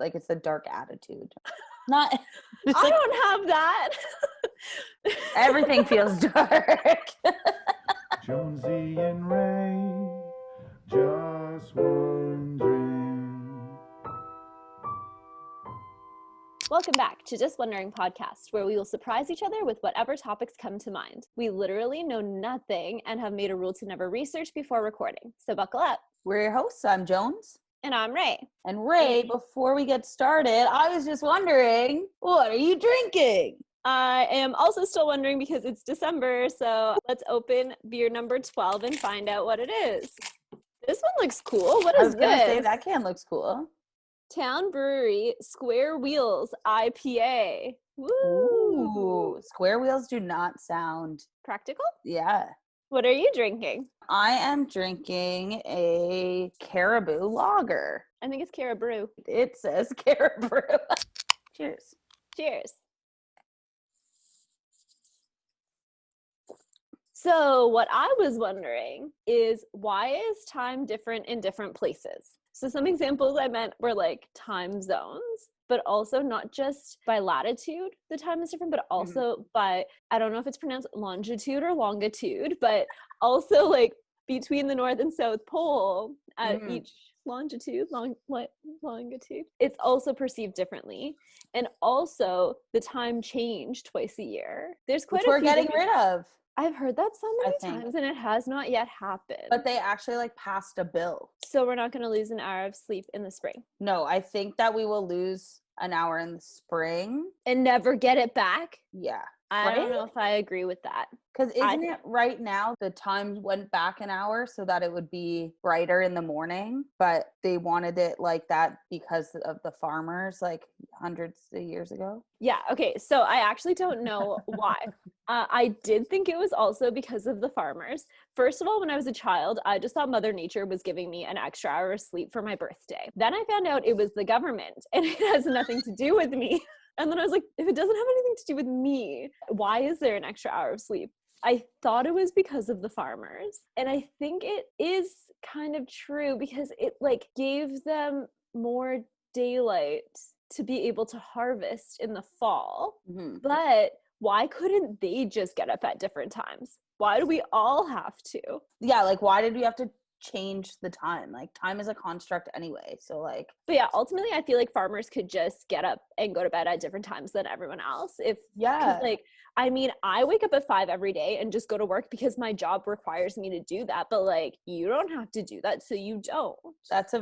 like it's a dark attitude. Not just I like don't have that. everything feels dark. Jonesy and Ray, just wondering. Welcome back to Just Wondering podcast, where we will surprise each other with whatever topics come to mind. We literally know nothing and have made a rule to never research before recording. So buckle up. We're your hosts. I'm Jones. And I'm Ray. And Ray, before we get started, I was just wondering, what are you drinking? I am also still wondering because it's December, so let's open beer number 12 and find out what it is. This one looks cool. What is this? I was going to say, that can looks cool. Town Brewery Square Wheels IPA. Woo! Ooh, square wheels do not sound Practical? Yeah. What are you drinking? I am drinking a Caribou Lager. I think it's Caribou. It says Caribou. Cheers. Cheers. So what I was wondering is, why is time different in different places? So some examples I meant were like time zones, but also not just by latitude, the time is different, but also by, I don't know if it's pronounced longitude or longitude, but also like between the North and South Pole at each longitude, longitude, it's also perceived differently. And also the time change twice a year. There's quite Which a we're few getting rid of. I've heard that so many times and it has not yet happened. But they actually like passed a bill. So we're not going to lose an hour of sleep in the spring. No, I think that we will lose an hour in the spring. And never get it back? Yeah. I don't know if I agree with that. Because isn't it right now the time went back an hour so that it would be brighter in the morning, but they wanted it like that because of the farmers like hundreds of years ago? Yeah, okay, so I actually don't know why. I did think it was also because of the farmers. First of all, when I was a child, I just thought Mother Nature was giving me an extra hour of sleep for my birthday. Then I found out it was the government and it has nothing to do with me. And then I was like, if it doesn't have anything to do with me, why is there an extra hour of sleep? I thought it was because of the farmers. And I think it is kind of true because it like gave them more daylight to be able to harvest in the fall. But why couldn't they just get up at different times? Why do we all have to? Yeah, like why did we have to change the time? Like time is a construct anyway, so like. But yeah, ultimately I feel like farmers could just get up and go to bed at different times than everyone else. Like, I mean, I wake up at 5 every day and just go to work because my job requires me to do that, but like you don't have to do that, so you don't. That's a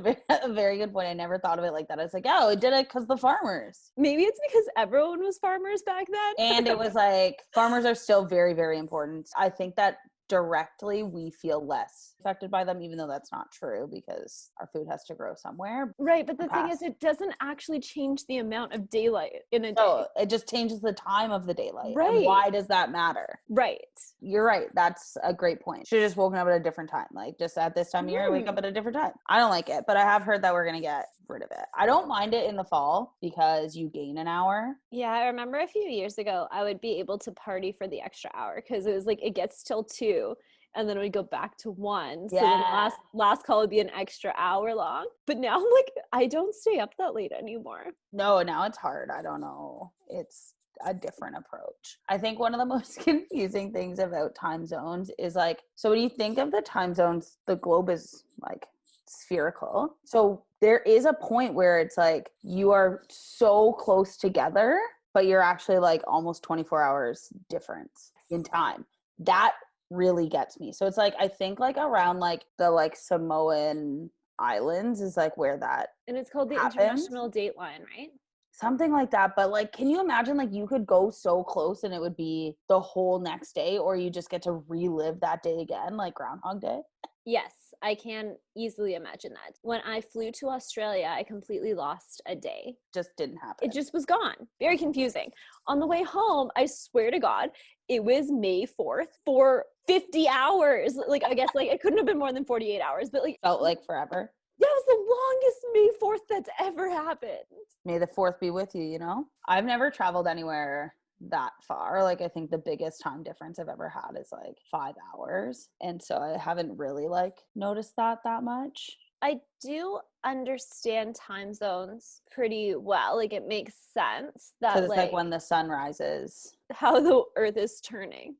very good point. I never thought of it like that. I was like, oh, it did it because the farmers. Maybe it's because everyone was farmers back then. And it was like, farmers are still very, very important. I think that directly we feel less affected by them, even though that's not true because our food has to grow somewhere. Right, but the thing is, it doesn't actually change the amount of daylight in a day. No, it just changes the time of the daylight. Right. And why does that matter? Right. You're right. That's a great point. Should have just woken up at a different time. Like just at this time of year, I wake up at a different time. I don't like it, but I have heard that we're going to get rid of it. I don't mind it in the fall because you gain an hour. Yeah, I remember a few years ago, I would be able to party for the extra hour because it was like, it gets till 2. And then we'd go back to 1. So then the last call would be an extra hour long. But now I'm like, I don't stay up that late anymore. No, now it's hard. I don't know. It's a different approach. I think one of the most confusing things about time zones is like, so when you think of the time zones, the globe is like spherical. So there is a point where it's like you are so close together, but you're actually like almost 24 hours difference in time. That really gets me. So it's like I think like around like the like Samoan Islands is like where that and it's called the happens. International Dateline, right? Something like that. But like, can you imagine like you could go so close and it would be the whole next day, or you just get to relive that day again, like Groundhog Day? Yes, I can easily imagine that. When I flew to Australia, I completely lost a day. Just didn't happen. It just was gone. Very confusing. On the way home, I swear to God, it was May 4th for 50 hours. Like, I guess like it couldn't have been more than 48 hours, but like felt like forever. That was the longest May 4th that's ever happened. May the 4th be with you, you know? I've never traveled anywhere that far. Like, I think the biggest time difference I've ever had is like 5 hours. And so I haven't really like noticed that much. I do understand time zones pretty well. Like it makes sense Because that it's like when the sun rises. how the earth is turning.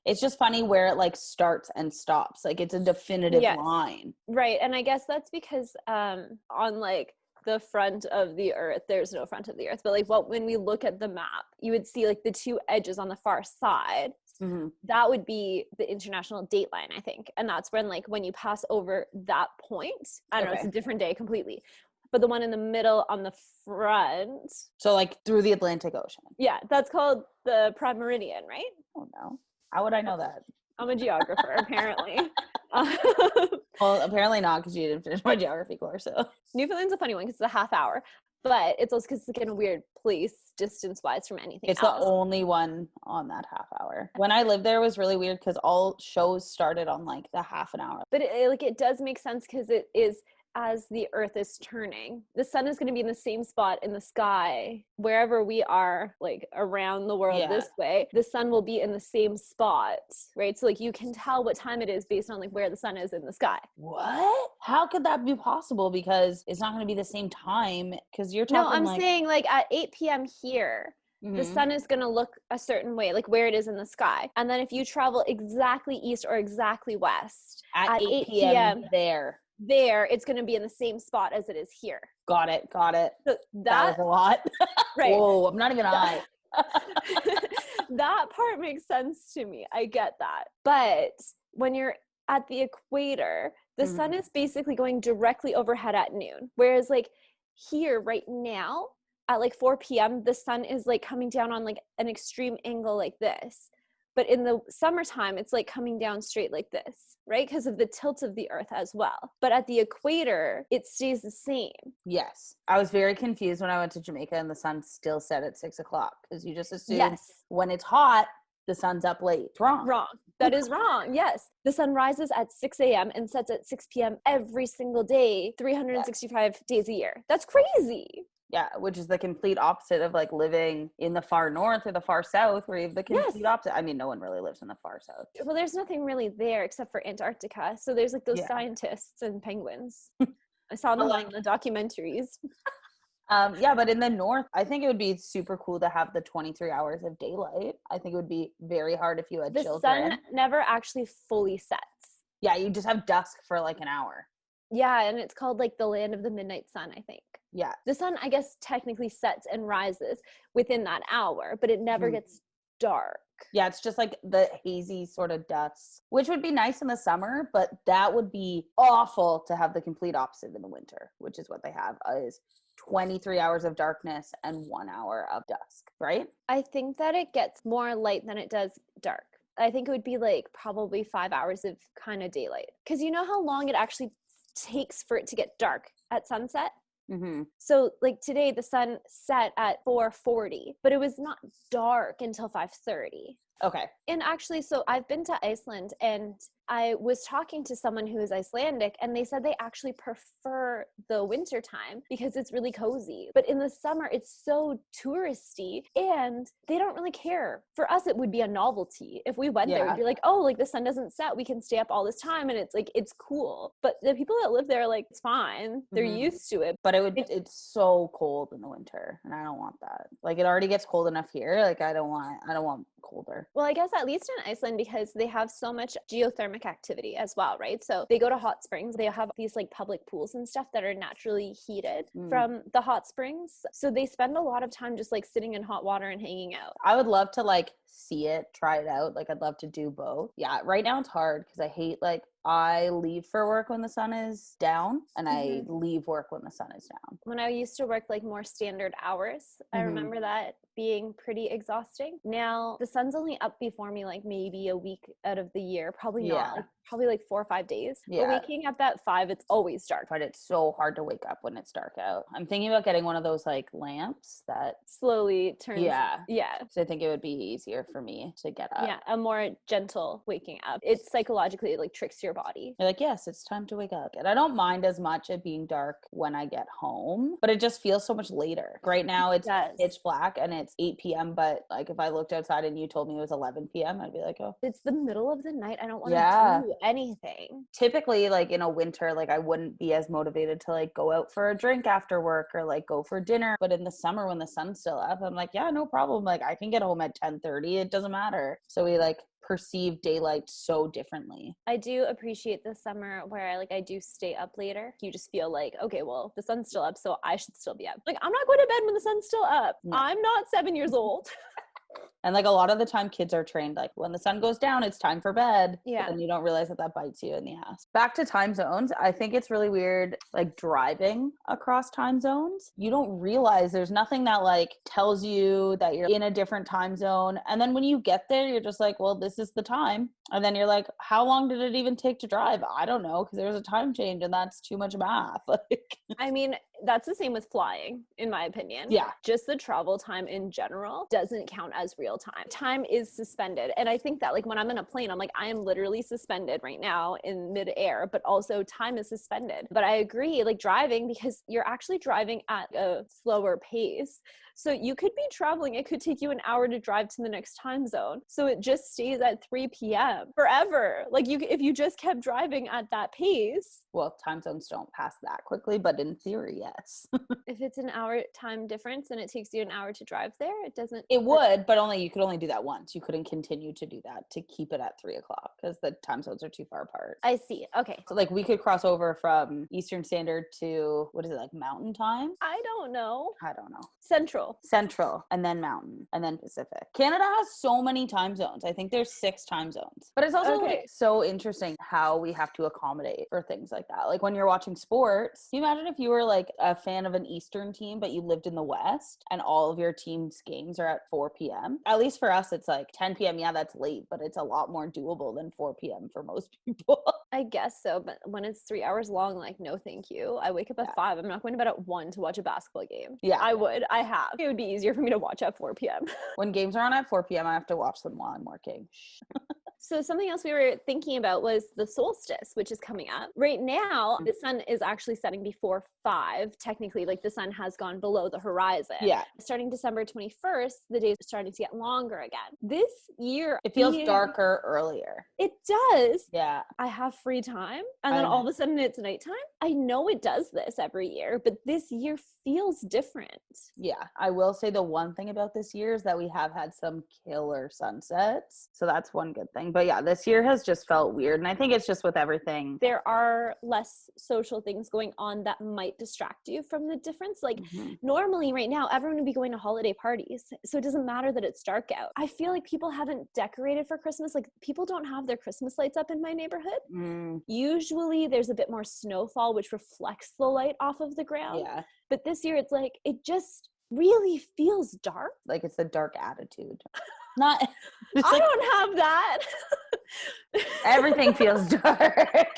It's just funny where it like starts and stops. Like it's a definitive Yes. line. Right. And I guess that's because on like the front of the earth, there's no front of the earth, but like when we look at the map, you would see like the two edges on the far side. That would be the international date line, I think. And that's when you pass over that point, I don't know, it's a different day completely. But the one in the middle on the front. So like through the Atlantic Ocean. Yeah, that's called the prime meridian, right? Oh no. How would I know that? I'm a geographer, apparently. Well, apparently not, because you didn't finish my geography course. So Newfoundland's a funny one because it's a half hour, but it's also because it's like in a weird place distance-wise from anything it's else. the only one on that half hour. When I lived there, it was really weird because all shows started on like the half an hour. But it does make sense because it is as the earth is turning. The sun is going to be in the same spot in the sky wherever we are, like around the world this way. The sun will be in the same spot, right? So like you can tell what time it is based on like where the sun is in the sky. What? How could that be possible? Because it's not going to be the same time. Because you're talking. No, I'm saying like at 8 p.m. here, the sun is going to look a certain way, like where it is in the sky. And then if you travel exactly east or exactly west at 8 p.m. there, it's going to be in the same spot as it is here. Got it. So that was a lot. Right. Whoa, I'm not even high. That part makes sense to me. I get that. But when you're at the equator, the sun is basically going directly overhead at noon. Whereas like here right now at like 4 p.m., the sun is like coming down on like an extreme angle like this. But in the summertime, it's like coming down straight like this, right? Because of the tilt of the earth as well. But at the equator, it stays the same. Yes. I was very confused when I went to Jamaica and the sun still set at 6 o'clock because you just assume when it's hot, the sun's up late. It's wrong. Wrong. That is wrong. Yes. The sun rises at 6 a.m. and sets at 6 p.m. every single day, 365 days a year. That's crazy. Yeah, which is the complete opposite of like living in the far north or the far south, where you have the complete opposite. I mean, no one really lives in the far south. Well, there's nothing really there except for Antarctica. So there's like those scientists and penguins. I saw them on the documentaries. Yeah, but in the north, I think it would be super cool to have the 23 hours of daylight. I think it would be very hard if you had children. The sun never actually fully sets. Yeah, you just have dusk for like an hour. Yeah, and it's called like the land of the midnight sun, I think. Yeah. The sun, I guess, technically sets and rises within that hour, but it never gets dark. Yeah, it's just like the hazy sort of dusk, which would be nice in the summer, but that would be awful to have the complete opposite in the winter, which is what they have, is 23 hours of darkness and 1 hour of dusk, right? I think that it gets more light than it does dark. I think it would be like probably 5 hours of kind of daylight. Because you know how long it actually takes for it to get dark at sunset? So like today the sun set at 4:40, but it was not dark until 5:30. Okay. And actually, so I've been to Iceland and I was talking to someone who is Icelandic and they said they actually prefer the winter time because it's really cozy. But in the summer, it's so touristy and they don't really care. For us, it would be a novelty. If we went there, we'd be like, oh, like the sun doesn't set. We can stay up all this time. And it's like, it's cool. But the people that live there, like, it's fine. They're used to it. But it's so cold in the winter and I don't want that. Like it already gets cold enough here. Like I don't want colder. Well, I guess at least in Iceland, because they have so much geothermic activity as well, right? So they go to hot springs. They have these like public pools and stuff that are naturally heated from the hot springs. So they spend a lot of time just like sitting in hot water and hanging out. I would love to like see it, try it out. Like I'd love to do both. Yeah, right now it's hard because I hate like I leave for work when the sun is down and I leave work when the sun is down. When I used to work like more standard hours, I remember that being pretty exhausting. Now the sun's only up before me like maybe a week out of the year, probably not, like probably like 4 or 5 days. But waking up at 5, it's always dark. But it's so hard to wake up when it's dark out. I'm thinking about getting one of those like lamps that slowly turns. Yeah. So I think it would be easier for me to get up. Yeah, a more gentle waking up. It psychologically like tricks your body. You're like, yes, it's time to wake up. And I don't mind as much it being dark when I get home, but it just feels so much later. Right now it's pitch black and it's 8 p.m. But like if I looked outside and you told me it was 11 p.m., I'd be like, oh. It's the middle of the night. I don't want to do anything. Typically, like in a winter, like I wouldn't be as motivated to like go out for a drink after work or like go for dinner. But in the summer when the sun's still up, I'm like, yeah, no problem. Like I can get home at 10:30. It doesn't matter. So we like perceive daylight so differently. I do appreciate the summer where I do stay up later. You just feel like, okay, well, the sun's still up, so I should still be up. Like, I'm not going to bed when the sun's still up. No. I'm not 7 years old. And like a lot of the time kids are trained like when the sun goes down, it's time for bed. Yeah. But then you don't realize that bites you in the ass. Back to time zones. I think it's really weird like driving across time zones. You don't realize there's nothing that like tells you that you're in a different time zone. And then when you get there, you're just like, well, this is the time. And then you're like, how long did it even take to drive? I don't know, because there was a time change and that's too much math. Like, I mean, that's the same with flying, in my opinion. yeah. Just the travel time in general doesn't count as real time. Time is suspended. And I think that like when I'm in a plane, I'm like, I am literally suspended right now in midair, but also time is suspended. But I agree, like driving, because you're actually driving at a slower pace. So you could be traveling. It could take you an hour to drive to the next time zone. So it just stays at 3 p.m. forever. Like if you just kept driving at that pace. Well, time zones don't pass that quickly, but in theory, yes. If it's an hour time difference and it takes you an hour to drive there, it doesn't. It would, but you could only do that once. You couldn't continue to do that to keep it at 3 o'clock because the time zones are too far apart. I see. Okay. So like we could cross over from Eastern Standard to what is it, like Mountain Time? I don't know. I don't know. Central. And then Mountain, and then Pacific. Canada has so many time zones. I think there's 6 time zones. But it's also like so interesting how we have to accommodate for things like that. Like when you're watching sports, can you imagine if you were like a fan of an Eastern team, but you lived in the West and all of your team's games are at 4 p.m.? At least for us, it's like 10 p.m. Yeah, that's late, but it's a lot more doable than 4 p.m. for most people. I guess so. But when it's 3 hours long, like, no, thank you. I wake up at 5. I'm not going to bed at 1 to watch a basketball game. Yeah. I have. It would be easier for me to watch at 4 p.m. When games are on at 4 p.m., I have to watch them while I'm working. So something else we were thinking about was the solstice, which is coming up. Right now, the sun is actually setting before 5. Technically, like the sun has gone below the horizon. Yeah. Starting December 21st, the days are starting to get longer again. This year, It feels darker earlier. It does. Yeah. I have free time. And then all of a sudden it's nighttime. I know it does this every year, but this year feels different. Yeah. I will say the one thing about this year is that we have had some killer sunsets. So that's one good thing. But yeah, this year has just felt weird. And I think it's just with everything. There are less social things going on that might distract you from the difference. Like normally right now, everyone would be going to holiday parties. So it doesn't matter that it's dark out. I feel like people haven't decorated for Christmas. Like people don't have their Christmas lights up in my neighborhood. Usually there's a bit more snowfall, which reflects the light off of the ground. Yeah. But this year it's like, it just really feels dark. Like it's a dark attitude. Not I don't have that. everything feels dark.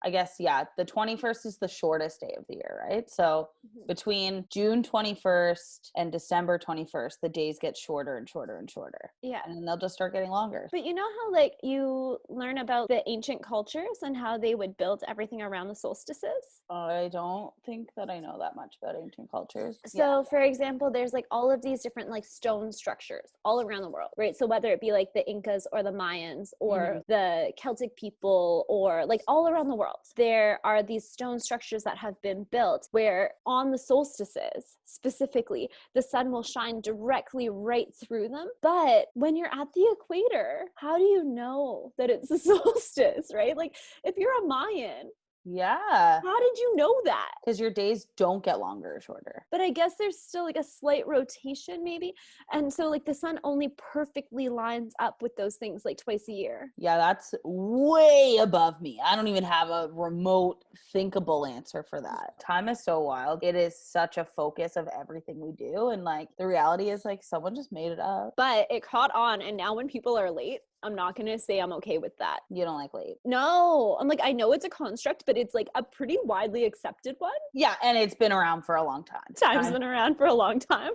I guess, yeah, the 21st is the shortest day of the year, right? So between June 21st and December 21st, the days get shorter and shorter and shorter. Yeah. And then they'll just start getting longer. But you know how like you learn about the ancient cultures and how they would build everything around the solstices? I don't think that I know that much about ancient cultures. So for example, there's like all of these different like stone structures all around the world, right? So whether it be like the Incas or the Mayans or the Celtic people or like all around the world, there are these stone structures that have been built where on the solstices specifically, the sun will shine directly right through them. But when you're at the equator, how do you know that it's the solstice, right? Like if you're a Mayan, yeah. how did you know that? Because your days don't get longer or shorter. But I guess there's still like a slight rotation maybe. And so like the sun only perfectly lines up with those things like twice a year. Yeah, that's way above me. I don't even have a remote thinkable answer for that. Time is so wild. It is such a focus of everything we do. And like the reality is like someone just made it up. But it caught on. And now when people are late, I'm not going to say I'm okay with that. You don't like late? No. I'm like, I know it's a construct, but it's like a pretty widely accepted one. Yeah, and it's been around for a long time. Time's been around for a long time.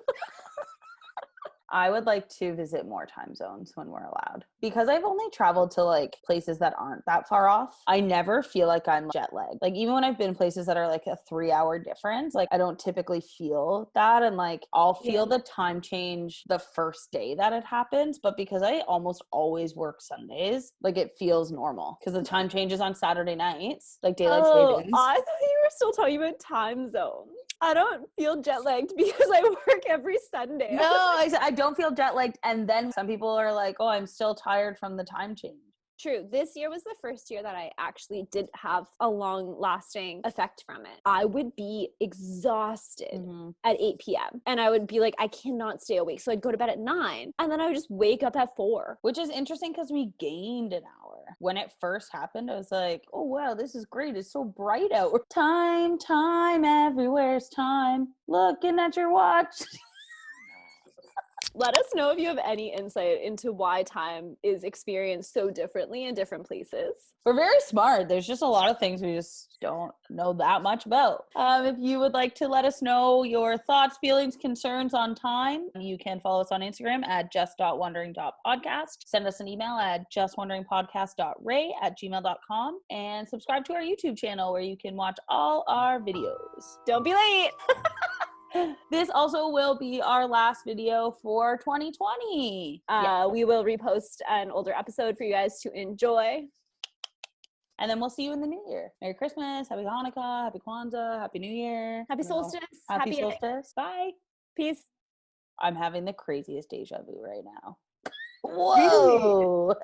I would like to visit more time zones when we're allowed. Because I've only traveled to like places that aren't that far off, I never feel like I'm jet lagged. Like even when I've been places that are like a 3-hour difference, like I don't typically feel that. And like I'll feel the time change the first day that it happens. But because I almost always work Sundays, like it feels normal because the time changes on Saturday nights, like daylight savings. I thought you were still talking about time zones. I don't feel jet lagged because I work every Sunday. No, I don't feel jet lagged. And then some people are like, oh, I'm still tired from the time change. True. This year was the first year that I actually did have a long lasting effect from it. I would be exhausted at 8 p.m. and I would be like, I cannot stay awake. So I'd go to bed at 9 and then I would just wake up at 4. Which is interesting because we gained an hour. When it first happened, I was like, oh, wow, this is great. It's so bright out. Time, everywhere's time. Looking at your watch. Let us know if you have any insight into why time is experienced so differently in different places. We're very smart. There's just a lot of things we just don't know that much about. If you would like to let us know your thoughts, feelings, concerns on time, you can follow us on Instagram at just.wondering.podcast. Send us an email at justwonderingpodcast.ray@gmail.com and subscribe to our YouTube channel where you can watch all our videos. Don't be late. This also will be our last video for 2020. We will repost an older episode for you guys to enjoy. And then we'll see you in the new year. Merry Christmas, Happy Hanukkah, Happy Kwanzaa, Happy New Year. Happy solstice. Happy solstice. Bye. Peace. I'm having the craziest deja vu right now. Whoa.